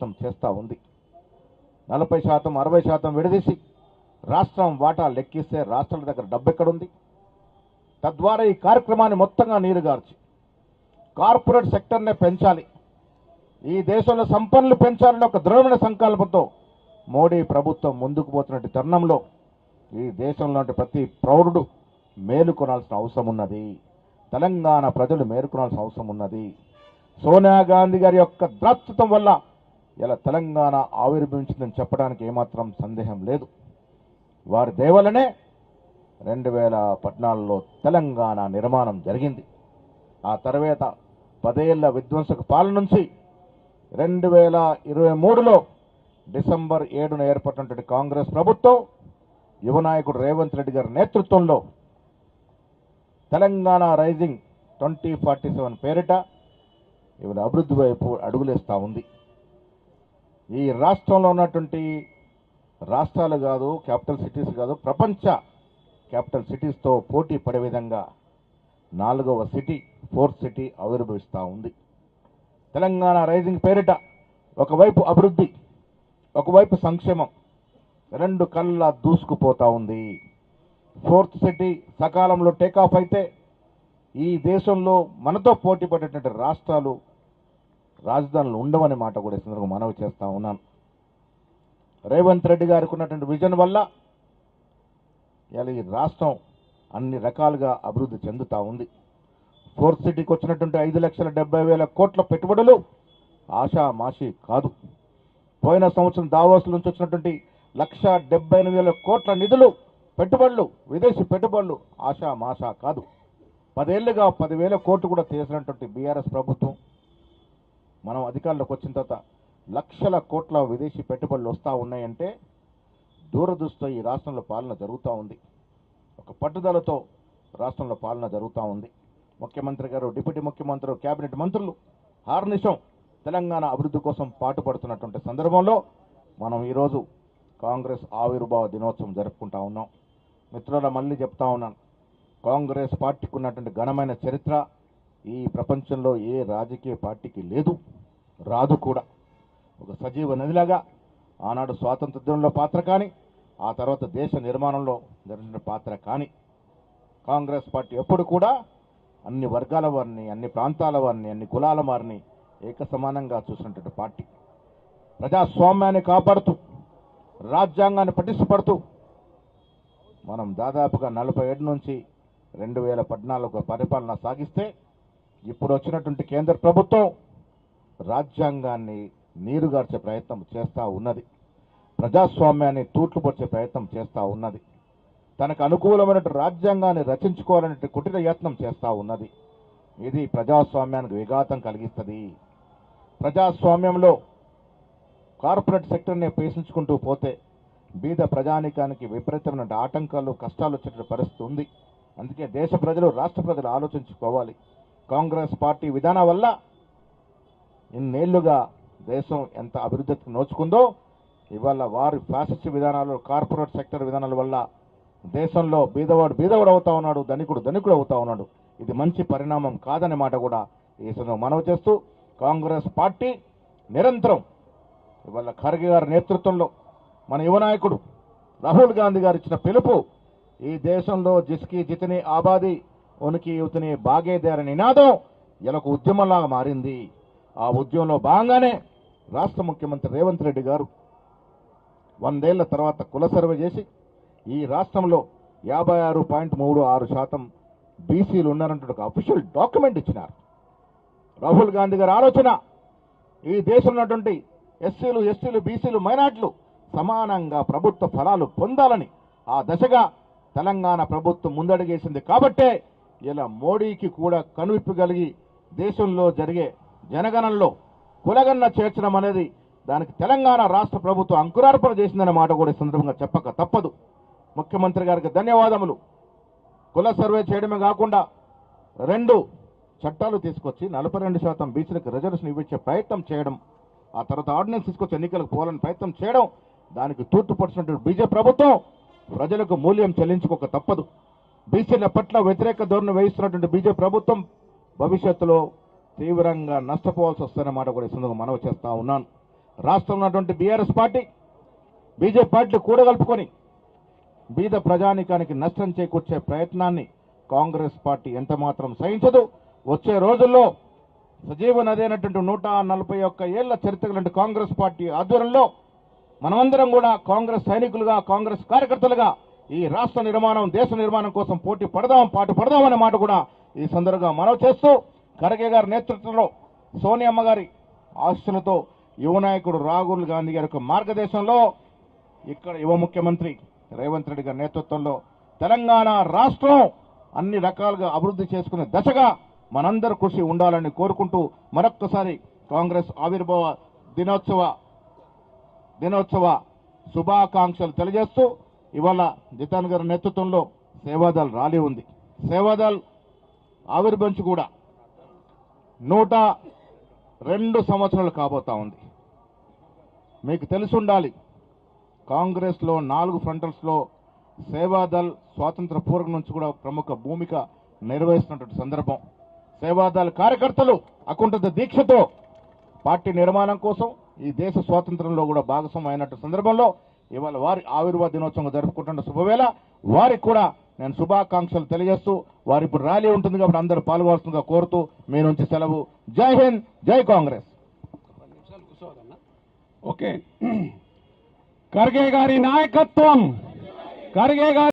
ప్రయత్నం చేస్తూ ఉంది. 40%, 60% విడదీసి రాష్ట్రం వాటా లెక్కిస్తే రాష్ట్రాల దగ్గర డబ్బు ఎక్కడుంది? తద్వారా ఈ కార్యక్రమాన్ని మొత్తంగా నీరుగార్చి కార్పొరేట్ సెక్టర్నే పెంచాలి, ఈ దేశంలో సంపన్నులు పెంచాలని ఒక దృఢమైన సంకల్పంతో మోడీ ప్రభుత్వం ముందుకు పోతున్నట్టు తరుణంలో ఈ దేశంలోని ప్రతి ప్రౌఢుడు మేలుకొనాల్సిన అవసరం ఉన్నది. తెలంగాణ ప్రజలు మేలుకొనాల్సిన అవసరం ఉన్నది. సోనియా గాంధీ గారి యొక్క ద్రాక్షత్వం వల్ల ఇలా తెలంగాణ ఆవిర్భవించిందని చెప్పడానికి ఏమాత్రం సందేహం లేదు. వారి దయవల్లనే 2014లో తెలంగాణ నిర్మాణం జరిగింది. ఆ తర్వాత 10 ఏళ్ల విధ్వంసక పాలన నుంచి 2023లో డిసెంబర్ 7న ఏర్పడినటువంటి కాంగ్రెస్ ప్రభుత్వం యువ నాయకుడు రేవంత్ రెడ్డి గారి నేతృత్వంలో తెలంగాణ రైజింగ్ 2047 పేరిట ఇవాళ అభివృద్ధి వైపు అడుగులేస్తూ ఉంది. ఈ రాష్ట్రంలో ఉన్నటువంటి రాష్ట్రాలు కాదు, క్యాపిటల్ సిటీస్ కాదు, ప్రపంచ క్యాపిటల్ సిటీస్తో పోటీ పడే విధంగా 4వ సిటీ, 4th సిటీ ఆవిర్భవిస్తూ ఉంది. తెలంగాణ రైజింగ్ పేరిట ఒకవైపు అభివృద్ధి, ఒకవైపు సంక్షేమం రెండు కళ్ళ దూసుకుపోతూ ఉంది. 4th సిటీ సకాలంలో టేకాఫ్ అయితే ఈ దేశంలో మనతో పోటీ పడేటువంటి రాష్ట్రాలు రాజధానులు ఉండవనే మాట కూడా ఈ సందర్భంగా మనవి చేస్తూ ఉన్నాను. రేవంత్ రెడ్డి గారికి ఉన్నటువంటి విజన్ వల్ల ఇలా ఈ రాష్ట్రం అన్ని రకాలుగా అభివృద్ధి చెందుతూ ఉంది. 4th సిటీకి వచ్చినటువంటి 5,70,000 కోట్ల పెట్టుబడులు ఆషామాషి కాదు. పోయిన సంవత్సరం దావోస్ నుంచి వచ్చినటువంటి 1,78,000 కోట్ల నిధులు, పెట్టుబడులు, విదేశీ పెట్టుబడులు ఆషామాషా కాదు. 10 ఏళ్లుగా 10,000 కోట్లు కూడా చేసినటువంటి బీఆర్ఎస్ ప్రభుత్వం మనం అధికారంలోకి వచ్చిన తర్వాత లక్షల కోట్ల విదేశీ పెట్టుబడులు వస్తూ ఉన్నాయంటే దూరదృష్టితో ఈ రాష్ట్రంలో పాలన జరుగుతూ ఉంది. ఒక పట్టుదలతో రాష్ట్రంలో పాలన జరుగుతూ ఉంది. ముఖ్యమంత్రి గారు, డిప్యూటీ ముఖ్యమంత్రులు, కేబినెట్ మంత్రులు హార్నిశం తెలంగాణ అభివృద్ధి కోసం పాటుపడుతున్నటువంటి సందర్భంలో మనం ఈరోజు కాంగ్రెస్ ఆవిర్భావ దినోత్సవం జరుపుకుంటా ఉన్నాం. మిత్రుల మళ్ళీ చెప్తా ఉన్నాను, కాంగ్రెస్ పార్టీకి ఉన్నటువంటి ఘనమైన చరిత్ర ఈ ప్రపంచంలో ఏ రాజకీయ పార్టీకి లేదు, రాదు కూడా. ఒక సజీవ నదిలాగా ఆనాడు స్వాతంత్ర్యంలో పాత్ర కానీ, ఆ తర్వాత దేశ నిర్మాణంలో జరిగిన పాత్ర కానీ కాంగ్రెస్ పార్టీ ఎప్పుడు కూడా అన్ని వర్గాల వారిని, అన్ని ప్రాంతాల వారిని, అన్ని కులాల వారిని ఏక సమానంగా చూసినటువంటి పార్టీ. ప్రజాస్వామ్యాన్ని కాపాడుతూ, రాజ్యాంగాన్ని పటిష్టపడుతూ మనం దాదాపుగా 47 నుంచి 2014 పరిపాలన సాగిస్తే ఇప్పుడు వచ్చినటువంటి కేంద్ర ప్రభుత్వం రాజ్యాంగాన్ని నీరుగార్చే ప్రయత్నం చేస్తూ ఉన్నది. ప్రజాస్వామ్యాన్ని తూట్లుపరిచే ప్రయత్నం చేస్తూ ఉన్నది. తనకు అనుకూలమైన రాజ్యాంగాన్ని రచించుకోవాలనే కుటిల యత్నం చేస్తూ ఉన్నది. ఇది ప్రజాస్వామ్యానికి విఘాతం కలిగిస్తుంది. ప్రజాస్వామ్యంలో కార్పొరేట్ సెక్టర్ని పేషించుకుంటూ పోతే బీద ప్రజానికానికి విపరీతమైన ఆటంకాలు, కష్టాలు వచ్చే పరిస్థితి ఉంది. అందుకే దేశ ప్రజలు, రాష్ట్ర ప్రజలు ఆలోచించుకోవాలి. కాంగ్రెస్ పార్టీ విధానం వల్ల ఇన్నేళ్లుగా దేశం ఎంత అభివృద్ధికి నోచుకుందో, ఇవాళ వారి ఫ్యాసిస్ట్ విధానాలు, కార్పొరేట్ సెక్టర్ విధానాల వల్ల దేశంలో బీదవాడు బీదవాడు అవుతా ఉన్నాడు, ధనికుడు ధనికుడు అవుతా ఉన్నాడు. ఇది మంచి పరిణామం కాదనే మాట కూడా ఈ సందర్భంగా మనవి చేస్తూ, కాంగ్రెస్ పార్టీ నిరంతరం ఇవాళ ఖర్గే గారి నేతృత్వంలో మన యువ నాయకుడు రాహుల్ గాంధీ గారు ఇచ్చిన పిలుపు, ఈ దేశంలో జిస్కి జితని ఆబాదీ ఉనికి యువతని బాగేదారని నినాదం ఇలా ఒక ఉద్యమంలాగా మారింది. ఆ ఉద్యమంలో భాగంగానే రాష్ట్ర ముఖ్యమంత్రి రేవంత్ రెడ్డి గారు 100 ఏళ్ల తర్వాత కుల సర్వే చేసి ఈ రాష్ట్రంలో 56.36% బీసీలు ఉన్నారంటే ఒక అఫీషియల్ డాక్యుమెంట్ ఇచ్చినారు. రాహుల్ గాంధీ గారి ఆలోచన ఈ దేశంలో ఉన్నటువంటి ఎస్సీలు, ఎస్టీలు, బీసీలు, మైనార్టీలు సమానంగా ప్రభుత్వ ఫలాలు పొందాలని ఆ దశగా తెలంగాణ ప్రభుత్వం ముందడుగేసింది. కాబట్టే ఇలా మోడీకి కూడా కనువిప్పు కలిగి దేశంలో జరిగే జనగణనలో కులగణన చేర్చడం అనేది దానికి తెలంగాణ రాష్ట్ర ప్రభుత్వం అంకురార్పణ చేసిందనే మాట కూడా ఈ సందర్భంగా చెప్పక తప్పదు. ముఖ్యమంత్రి గారికి ధన్యవాదములు. కుల సర్వే చేయడమే కాకుండా 2 చట్టాలు తీసుకొచ్చి 42% బీసీలకు రిజర్వేషన్ ఇవ్వచ్చే ప్రయత్నం చేయడం, ఆ తర్వాత ఆర్డినెన్స్ తీసుకొచ్చి ఎన్నికలకు పోవాలని ప్రయత్నం చేయడం, దానికి తూర్పుపరిచినటువంటి బీజేపీ ప్రభుత్వం ప్రజలకు మూల్యం చెల్లించుకోక తప్పదు. బీసీల పట్ల వ్యతిరేక ధోరణి వహిస్తున్నటువంటి బీజేపీ ప్రభుత్వం భవిష్యత్తులో తీవ్రంగా నష్టపోవాల్సి వస్తుందన్నమాట కూడా ఈ సందర్భంగా మనవి చేస్తా ఉన్నాను. రాష్ట్రంలో ఉన్నటువంటి బీఆర్ఎస్ పార్టీ బీజేపీ పార్టీలు కూడగలుపుకొని బీద ప్రజానికానికి నష్టం చేకూర్చే ప్రయత్నాన్ని కాంగ్రెస్ పార్టీ ఎంత మాత్రం సహించదు. వచ్చే రోజుల్లో సజీవ నది అయినటువంటి 141 ఏళ్ల చరిత్ర కలిగిన కాంగ్రెస్ పార్టీ ఆధ్వర్యంలో మనమందరం కూడా కాంగ్రెస్ సైనికులుగా, కాంగ్రెస్ కార్యకర్తలుగా ఈ రాష్ట్ర నిర్మాణం, దేశ నిర్మాణం కోసం పాటు పడదామనే మాట కూడా ఈ సందర్భంగా మనవి చేస్తూ, ఖర్గే గారి నేతృత్వంలో సోనియమ్మ గారి ఆశలతో యువ నాయకుడు రాహుల్ గాంధీ గారి యొక్క మార్గదర్శనంలో ఇక్కడ యువ ముఖ్యమంత్రి రేవంత్ రెడ్డి గారి నేతృత్వంలో తెలంగాణ రాష్ట్రం అన్ని రకాలుగా అభివృద్ధి చేసుకునే దశగా మనందరూ కృషి ఉండాలని కోరుకుంటూ మరొక్కసారి కాంగ్రెస్ ఆవిర్భావ దినోత్సవ శుభాకాంక్షలు తెలియజేస్తూ, ఇవాళ జితన్ గారి నేతృత్వంలో సేవాదల్ ర్యాలీ ఉంది. సేవాదల్ ఆవిర్భవించి కూడా 102 సంవత్సరాలు కాబోతా ఉంది. మీకు తెలిసి ఉండాలి, కాంగ్రెస్లో 4 ఫ్రంటల్స్లో సేవాదల్ స్వాతంత్ర పూర్వం నుంచి కూడా ప్రముఖ భూమిక నిర్వహిస్తున్నటువంటి సందర్భం. సేవాదల్ కార్యకర్తలు అకుంఠిత దీక్షతో పార్టీ నిర్మాణం కోసం ఈ దేశ స్వాతంత్రంలో కూడా భాగస్వామ్యం అయినట్టు సందర్భంలో ఇవాళ వారి ఆవిర్భావ దినోత్సవం జరుపుకుంటున్న శుభవేళ వారికి కూడా నేను శుభాకాంక్షలు తెలియజేస్తూ, వారి ఇప్పుడు ర్యాలీ ఉంటుంది కాబట్టి అందరూ పాల్గొవాల్సిందిగా కోరుతూ మీ నుంచి సెలవు. జై హింద్, జై కాంగ్రెస్. ఓకే, ఖర్గే గారి నాయకత్వం, ఖర్గే గారి